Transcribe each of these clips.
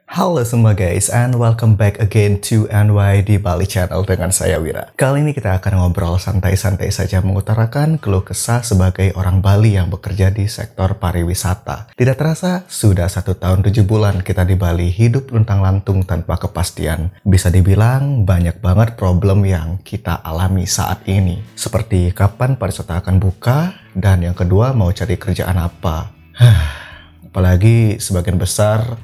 Halo semua guys, and welcome back again to NY di Bali Channel dengan saya Wira. Kali ini kita akan ngobrol santai-santai saja mengutarakan keluh kesah sebagai orang Bali yang bekerja di sektor pariwisata. Tidak terasa, sudah 1 tahun 7 bulan kita di Bali hidup luntang-lantung tanpa kepastian. Bisa dibilang banyak banget problem yang kita alami saat ini. Seperti kapan pariwisata akan buka, dan yang kedua mau cari kerjaan apa. Apalagi sebagian besar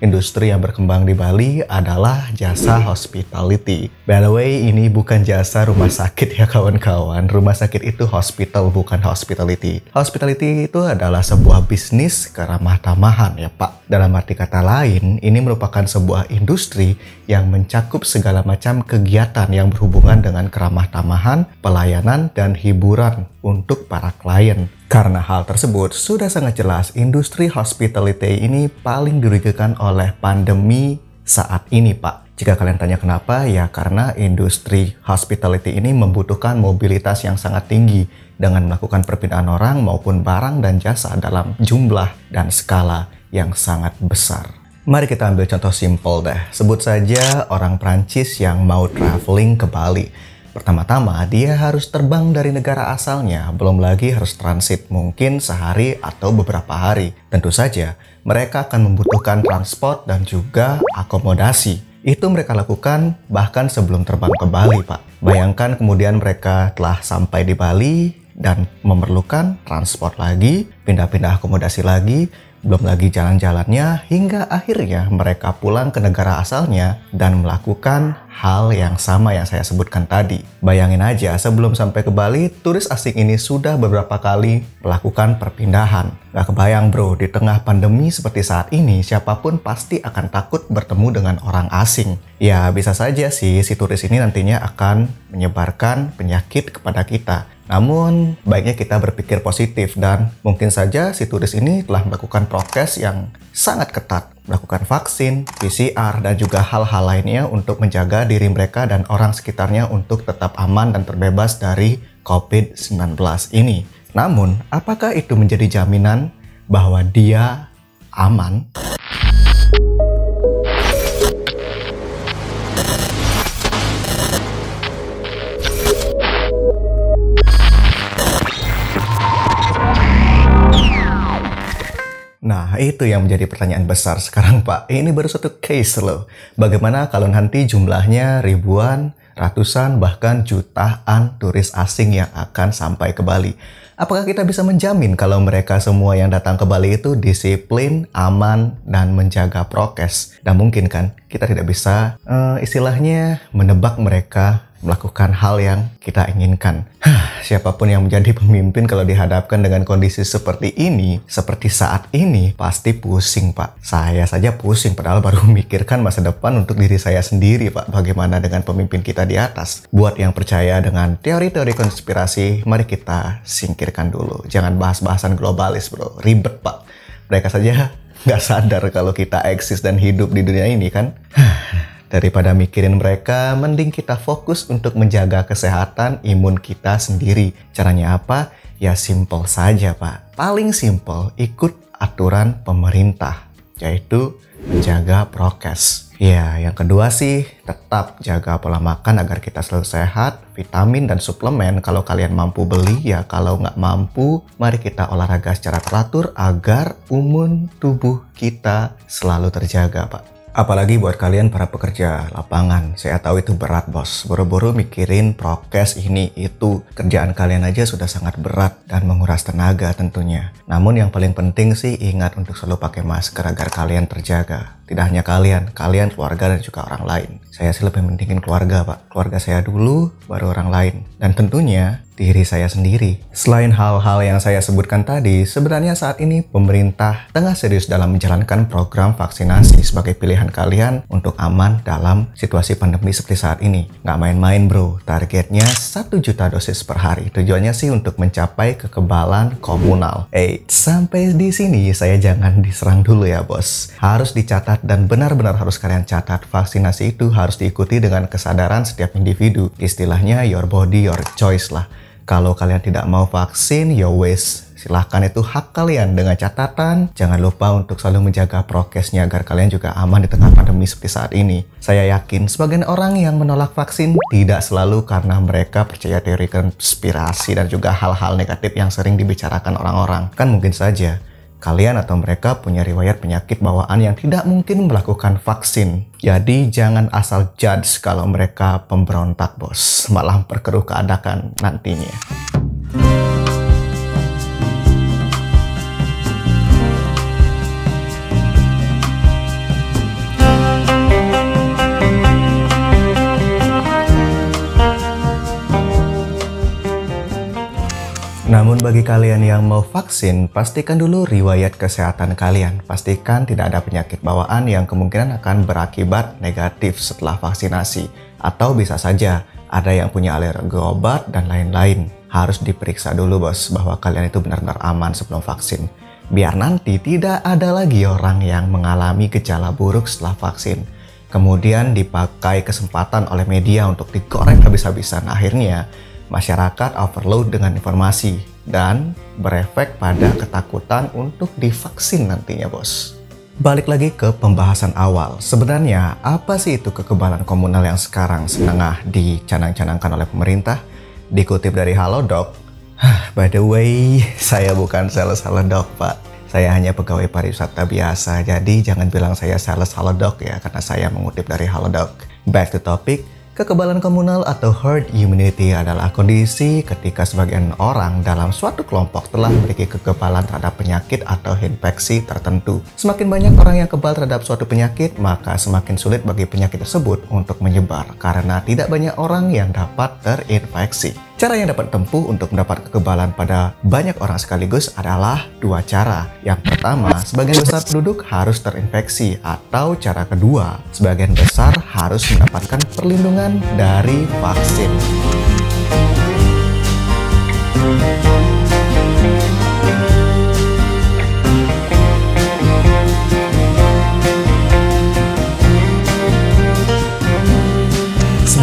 industri yang berkembang di Bali adalah jasa hospitality. By the way, ini bukan jasa rumah sakit ya kawan-kawan. Rumah sakit itu hospital, bukan hospitality. Hospitality itu adalah sebuah bisnis keramah-tamahan ya Pak. Dalam arti kata lain, ini merupakan sebuah industri yang mencakup segala macam kegiatan yang berhubungan dengan keramah-tamahan, pelayanan, dan hiburan untuk para klien. Karena hal tersebut, sudah sangat jelas industri hospitality ini paling dirugikan oleh pandemi saat ini, Pak. Jika kalian tanya kenapa, ya karena industri hospitality ini membutuhkan mobilitas yang sangat tinggi dengan melakukan perpindahan orang maupun barang dan jasa dalam jumlah dan skala yang sangat besar. Mari kita ambil contoh simpel deh. Sebut saja orang Prancis yang mau traveling ke Bali. Pertama-tama, dia harus terbang dari negara asalnya, belum lagi harus transit mungkin sehari atau beberapa hari. Tentu saja, mereka akan membutuhkan transport dan juga akomodasi. Itu mereka lakukan bahkan sebelum terbang ke Bali, Pak. Bayangkan kemudian mereka telah sampai di Bali dan memerlukan transport lagi, pindah-pindah akomodasi lagi, belum lagi jalan-jalannya, hingga akhirnya mereka pulang ke negara asalnya dan melakukan hal yang sama yang saya sebutkan tadi. Bayangin aja, sebelum sampai ke Bali, turis asing ini sudah beberapa kali melakukan perpindahan. Gak kebayang bro, di tengah pandemi seperti saat ini, siapapun pasti akan takut bertemu dengan orang asing. Ya, bisa saja sih si turis ini nantinya akan menyebarkan penyakit kepada kita. Namun, baiknya kita berpikir positif dan mungkin saja si turis ini telah melakukan prokes yang sangat ketat, melakukan vaksin, PCR, dan juga hal-hal lainnya untuk menjaga diri mereka dan orang sekitarnya untuk tetap aman dan terbebas dari COVID-19 ini. Namun, apakah itu menjadi jaminan bahwa dia aman? Nah, itu yang menjadi pertanyaan besar sekarang, Pak. Ini baru satu case loh. Bagaimana kalau nanti jumlahnya ribuan, ratusan, bahkan jutaan turis asing yang akan sampai ke Bali? Apakah kita bisa menjamin kalau mereka semua yang datang ke Bali itu disiplin, aman, dan menjaga prokes? Dan mungkin kan, kita tidak bisa istilahnya menebak mereka melakukan hal yang kita inginkan. Siapapun yang menjadi pemimpin kalau dihadapkan dengan kondisi seperti ini, seperti saat ini, pasti pusing, Pak. Saya saja pusing, padahal baru memikirkan masa depan untuk diri saya sendiri, Pak. Bagaimana dengan pemimpin kita di atas? Buat yang percaya dengan teori-teori konspirasi, mari kita singkirkan dulu. Jangan bahas-bahasan globalis, bro. Ribet, Pak. Mereka saja nggak sadar kalau kita eksis dan hidup di dunia ini, kan? Daripada mikirin mereka, mending kita fokus untuk menjaga kesehatan imun kita sendiri. Caranya apa? Ya simple saja, Pak. Paling simple, ikut aturan pemerintah, yaitu menjaga prokes. Ya, yang kedua sih, tetap jaga pola makan agar kita selalu sehat, vitamin dan suplemen kalau kalian mampu beli. Ya, kalau nggak mampu, mari kita olahraga secara teratur agar imun tubuh kita selalu terjaga, Pak. Apalagi buat kalian para pekerja lapangan, saya tahu itu berat bos. Buru-buru mikirin prokes ini itu, kerjaan kalian aja sudah sangat berat dan menguras tenaga tentunya. Namun yang paling penting sih ingat untuk selalu pakai masker agar kalian terjaga. Tidak hanya kalian, keluarga dan juga orang lain. Saya sih lebih pentingin keluarga, Pak. Keluarga saya dulu, baru orang lain. Dan tentunya diri saya sendiri. Selain hal-hal yang saya sebutkan tadi, sebenarnya saat ini pemerintah tengah serius dalam menjalankan program vaksinasi sebagai pilihan kalian untuk aman dalam situasi pandemi seperti saat ini. Nggak main-main bro, targetnya 1 juta dosis per hari. Tujuannya sih untuk mencapai kekebalan komunal. Sampai di sini saya jangan diserang dulu ya bos. Harus dicatat dan benar-benar harus kalian catat. Vaksinasi itu harus diikuti dengan kesadaran setiap individu. Istilahnya your body, your choice lah. Kalau kalian tidak mau vaksin, ya wes. silahkan, itu hak kalian. Dengan catatan, jangan lupa untuk selalu menjaga prokesnya agar kalian juga aman di tengah pandemi seperti saat ini. Saya yakin sebagian orang yang menolak vaksin tidak selalu karena mereka percaya teori konspirasi dan juga hal-hal negatif yang sering dibicarakan orang-orang. Kan mungkin saja kalian atau mereka punya riwayat penyakit bawaan yang tidak mungkin melakukan vaksin. Jadi jangan asal judge kalau mereka pemberontak, bos. Malah perkeruh keadaan nantinya. Namun bagi kalian yang mau vaksin, pastikan dulu riwayat kesehatan kalian. Pastikan tidak ada penyakit bawaan yang kemungkinan akan berakibat negatif setelah vaksinasi. Atau bisa saja ada yang punya alergi obat dan lain-lain. Harus diperiksa dulu, bos, bahwa kalian itu benar-benar aman sebelum vaksin. Biar nanti tidak ada lagi orang yang mengalami gejala buruk setelah vaksin. Kemudian dipakai kesempatan oleh media untuk digoreng habis-habisan. Akhirnya masyarakat overload dengan informasi dan berefek pada ketakutan untuk divaksin nantinya, bos. Balik lagi ke pembahasan awal. Sebenarnya apa sih itu kekebalan komunal yang sekarang setengah dicanang-canangkan oleh pemerintah? Dikutip dari Halodoc. By the way, saya bukan sales Halodoc, Pak. Saya hanya pegawai pariwisata biasa. Jadi jangan bilang saya sales Halodoc ya, karena saya mengutip dari Halodoc. Back to topic. Kekebalan komunal atau herd immunity adalah kondisi ketika sebagian orang dalam suatu kelompok telah memiliki kekebalan terhadap penyakit atau infeksi tertentu. Semakin banyak orang yang kebal terhadap suatu penyakit, maka semakin sulit bagi penyakit tersebut untuk menyebar karena tidak banyak orang yang dapat terinfeksi. Cara yang dapat ditempuh untuk mendapat kekebalan pada banyak orang sekaligus adalah dua cara. Yang pertama, sebagian besar penduduk harus terinfeksi, atau cara kedua, sebagian besar harus mendapatkan perlindungan dari vaksin.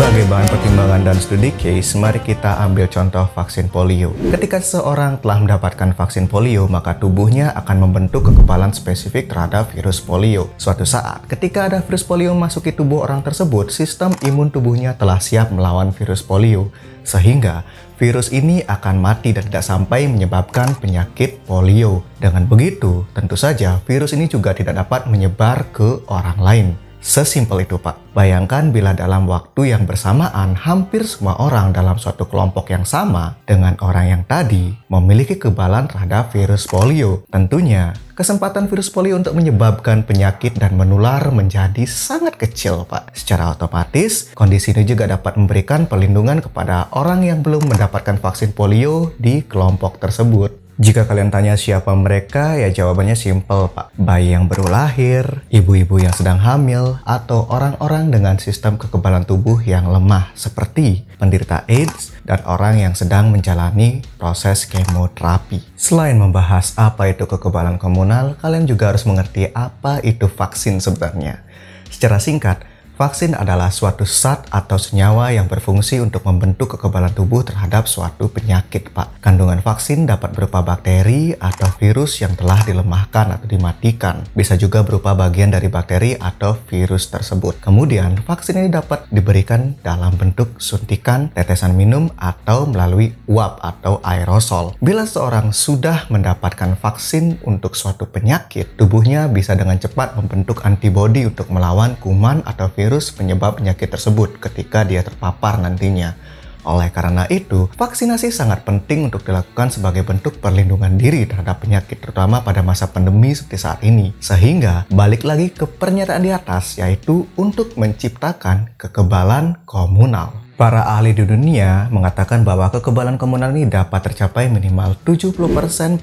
Sebagai bahan pertimbangan dan studi case, mari kita ambil contoh vaksin polio. Ketika seseorang telah mendapatkan vaksin polio, maka tubuhnya akan membentuk kekebalan spesifik terhadap virus polio. Suatu saat, ketika ada virus polio memasuki tubuh orang tersebut, sistem imun tubuhnya telah siap melawan virus polio. Sehingga virus ini akan mati dan tidak sampai menyebabkan penyakit polio. Dengan begitu, tentu saja virus ini juga tidak dapat menyebar ke orang lain. Sesimpel itu, Pak. Bayangkan bila dalam waktu yang bersamaan hampir semua orang dalam suatu kelompok yang sama dengan orang yang tadi memiliki kekebalan terhadap virus polio. Tentunya, kesempatan virus polio untuk menyebabkan penyakit dan menular menjadi sangat kecil, Pak. Secara otomatis, kondisi ini juga dapat memberikan perlindungan kepada orang yang belum mendapatkan vaksin polio di kelompok tersebut. Jika kalian tanya siapa mereka, ya jawabannya simpel, Pak. Bayi yang baru lahir, ibu-ibu yang sedang hamil, atau orang-orang dengan sistem kekebalan tubuh yang lemah seperti penderita AIDS dan orang yang sedang menjalani proses kemoterapi. Selain membahas apa itu kekebalan komunal, kalian juga harus mengerti apa itu vaksin sebenarnya. Secara singkat, vaksin adalah suatu zat atau senyawa yang berfungsi untuk membentuk kekebalan tubuh terhadap suatu penyakit, Pak. Kandungan vaksin dapat berupa bakteri atau virus yang telah dilemahkan atau dimatikan. Bisa juga berupa bagian dari bakteri atau virus tersebut. Kemudian, vaksin ini dapat diberikan dalam bentuk suntikan, tetesan minum, atau melalui uap atau aerosol. Bila seorang sudah mendapatkan vaksin untuk suatu penyakit, tubuhnya bisa dengan cepat membentuk antibodi untuk melawan kuman atau virus penyebab penyakit tersebut ketika dia terpapar nantinya. Oleh karena itu, vaksinasi sangat penting untuk dilakukan sebagai bentuk perlindungan diri terhadap penyakit, terutama pada masa pandemi seperti saat ini. Sehingga, balik lagi ke pernyataan di atas, yaitu untuk menciptakan kekebalan komunal. Para ahli di dunia mengatakan bahwa kekebalan komunal ini dapat tercapai minimal 70%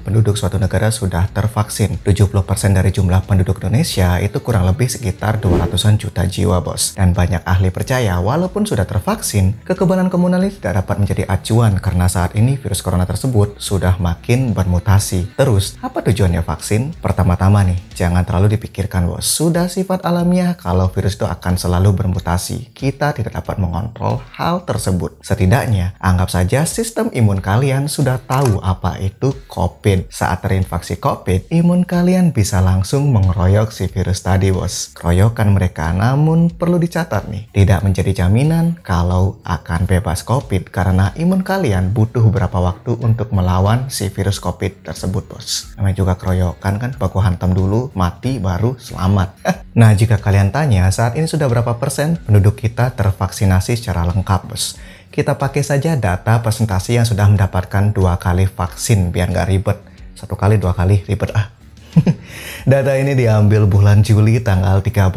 penduduk suatu negara sudah tervaksin. 70% dari jumlah penduduk Indonesia itu kurang lebih sekitar 200-an juta jiwa, bos. Dan banyak ahli percaya walaupun sudah tervaksin, kekebalan komunal ini tidak dapat menjadi acuan karena saat ini virus corona tersebut sudah makin bermutasi. Terus, apa tujuannya vaksin? Pertama-tama nih, jangan terlalu dipikirkan, bos. Sudah sifat alamiah kalau virus itu akan selalu bermutasi. Kita tidak dapat mengontrol hal hal tersebut. Setidaknya, anggap saja sistem imun kalian sudah tahu apa itu COVID. Saat terinfeksi COVID, imun kalian bisa langsung mengeroyok si virus tadi, bos. Keroyokan mereka, namun perlu dicatat nih, tidak menjadi jaminan kalau akan bebas COVID karena imun kalian butuh beberapa waktu untuk melawan si virus COVID tersebut, bos. Namanya juga keroyokan kan, baku hantam dulu, mati, baru selamat. Nah, jika kalian tanya, saat ini sudah berapa persen penduduk kita tervaksinasi secara lengkap, bos? Kita pakai saja data presentasi yang sudah mendapatkan 2 kali vaksin biar nggak ribet. 1 kali, 2 kali, ribet ah. Data ini diambil bulan Juli tanggal 13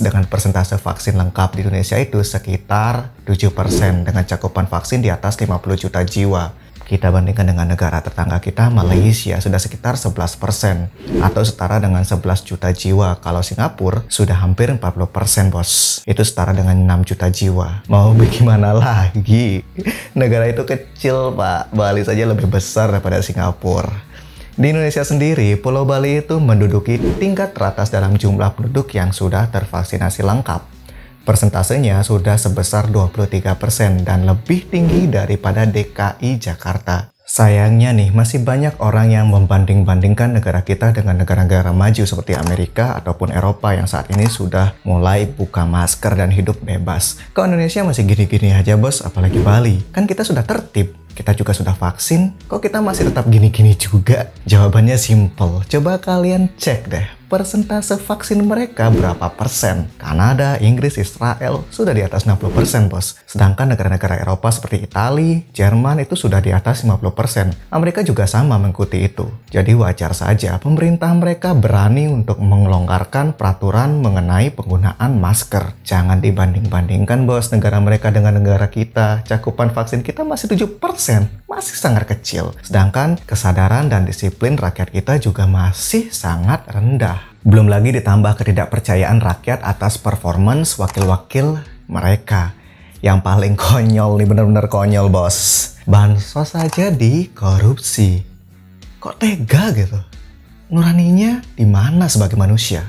dengan persentase vaksin lengkap di Indonesia itu sekitar 7% dengan cakupan vaksin di atas 50 juta jiwa. Kita bandingkan dengan negara tetangga kita, Malaysia sudah sekitar 11% atau setara dengan 11 juta jiwa. Kalau Singapura sudah hampir 40%, bos. Itu setara dengan 6 juta jiwa. Mau bagaimana lagi? Negara itu kecil, Pak. Bali saja lebih besar daripada Singapura. Di Indonesia sendiri, Pulau Bali itu menduduki tingkat teratas dalam jumlah penduduk yang sudah tervaksinasi lengkap. Persentasenya sudah sebesar 23% dan lebih tinggi daripada DKI Jakarta. Sayangnya nih, masih banyak orang yang membanding-bandingkan negara kita dengan negara-negara maju seperti Amerika ataupun Eropa yang saat ini sudah mulai buka masker dan hidup bebas. Kok Indonesia masih gini-gini aja, bos? Apalagi Bali. Kan kita sudah tertib. Kita juga sudah vaksin, kok kita masih tetap gini-gini juga? Jawabannya simple. Coba kalian cek deh, persentase vaksin mereka berapa persen? Kanada, Inggris, Israel sudah di atas 60%, bos. Sedangkan negara-negara Eropa seperti Italia, Jerman itu sudah di atas 50%. Amerika juga sama mengikuti itu. Jadi wajar saja pemerintah mereka berani untuk mengelonggarkan peraturan mengenai penggunaan masker. Jangan dibanding-bandingkan, bos, negara mereka dengan negara kita. Cakupan vaksin kita masih 7%. Masih sangat kecil. Sedangkan kesadaran dan disiplin rakyat kita juga masih sangat rendah. Belum lagi ditambah ketidakpercayaan rakyat atas performance wakil-wakil mereka. Yang paling konyol nih, bener-bener konyol, bos. Bansos saja dikorupsi. Kok tega gitu? Nuraninya di mana sebagai manusia?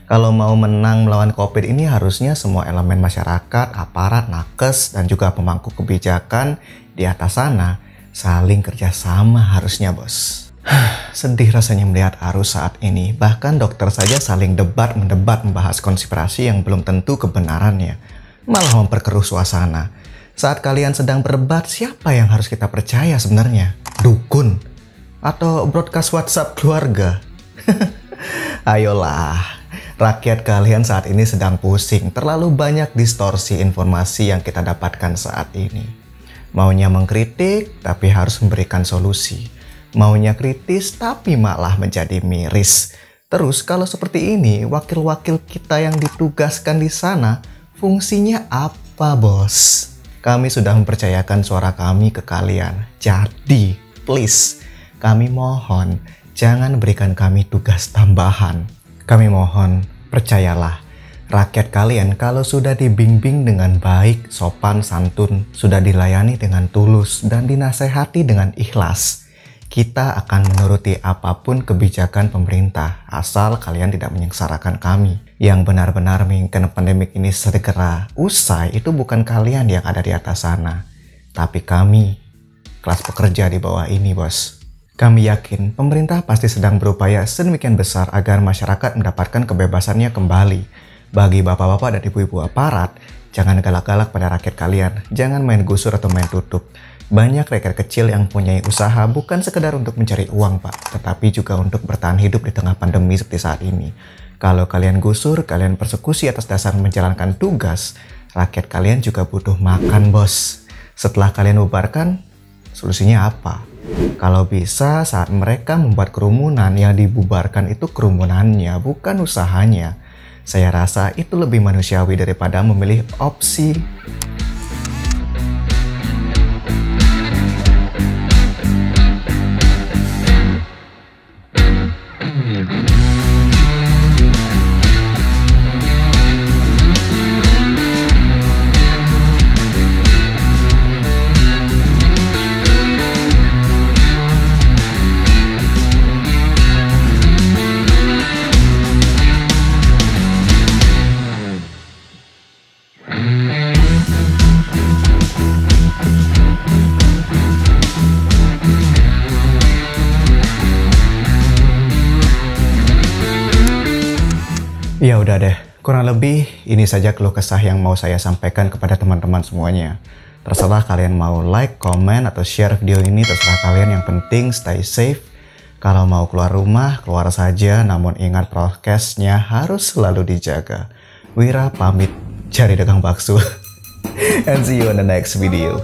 Kalau mau menang melawan COVID ini harusnya semua elemen masyarakat, aparat, nakes, dan juga pemangku kebijakan di atas sana saling kerjasama harusnya, bos. Sedih rasanya melihat arus saat ini. Bahkan dokter saja saling mendebat membahas konspirasi yang belum tentu kebenarannya. Malah memperkeruh suasana. Saat kalian sedang berdebat, siapa yang harus kita percaya sebenarnya? Dukun? Atau broadcast WhatsApp keluarga? Ayolah. Rakyat kalian saat ini sedang pusing. Terlalu banyak distorsi informasi yang kita dapatkan saat ini. Maunya mengkritik, tapi harus memberikan solusi. Maunya kritis, tapi malah menjadi miris. Terus kalau seperti ini, wakil-wakil kita yang ditugaskan di sana, fungsinya apa, bos? Kami sudah mempercayakan suara kami ke kalian. Jadi, please, kami mohon, jangan berikan kami tugas tambahan. Kami mohon, percayalah. Rakyat kalian kalau sudah dibimbing dengan baik, sopan, santun, sudah dilayani dengan tulus, dan dinasehati dengan ikhlas, kita akan menuruti apapun kebijakan pemerintah, asal kalian tidak menyengsarakan kami. Yang benar-benar menginginkan pandemik ini segera usai, itu bukan kalian yang ada di atas sana, tapi kami, kelas pekerja di bawah ini, bos. Kami yakin pemerintah pasti sedang berupaya sedemikian besar agar masyarakat mendapatkan kebebasannya kembali. Bagi bapak-bapak dan ibu-ibu aparat, jangan galak-galak pada rakyat kalian. Jangan main gusur atau main tutup. Banyak rakyat kecil yang punya usaha bukan sekedar untuk mencari uang, Pak, tetapi juga untuk bertahan hidup di tengah pandemi seperti saat ini. Kalau kalian gusur, kalian persekusi atas dasar menjalankan tugas, rakyat kalian juga butuh makan, bos. Setelah kalian bubarkan, solusinya apa? Kalau bisa, saat mereka membuat kerumunan, yang dibubarkan itu kerumunannya, bukan usahanya. Saya rasa itu lebih manusiawi daripada memilih opsi Ya udah deh, kurang lebih ini saja keluh kesah yang mau saya sampaikan kepada teman-teman semuanya. Terserah kalian mau like, komen, atau share video ini, terserah kalian, yang penting stay safe. Kalau mau keluar rumah, keluar saja, namun ingat prokesnya harus selalu dijaga. Wira pamit cari dagang bakso. And see you in the next video.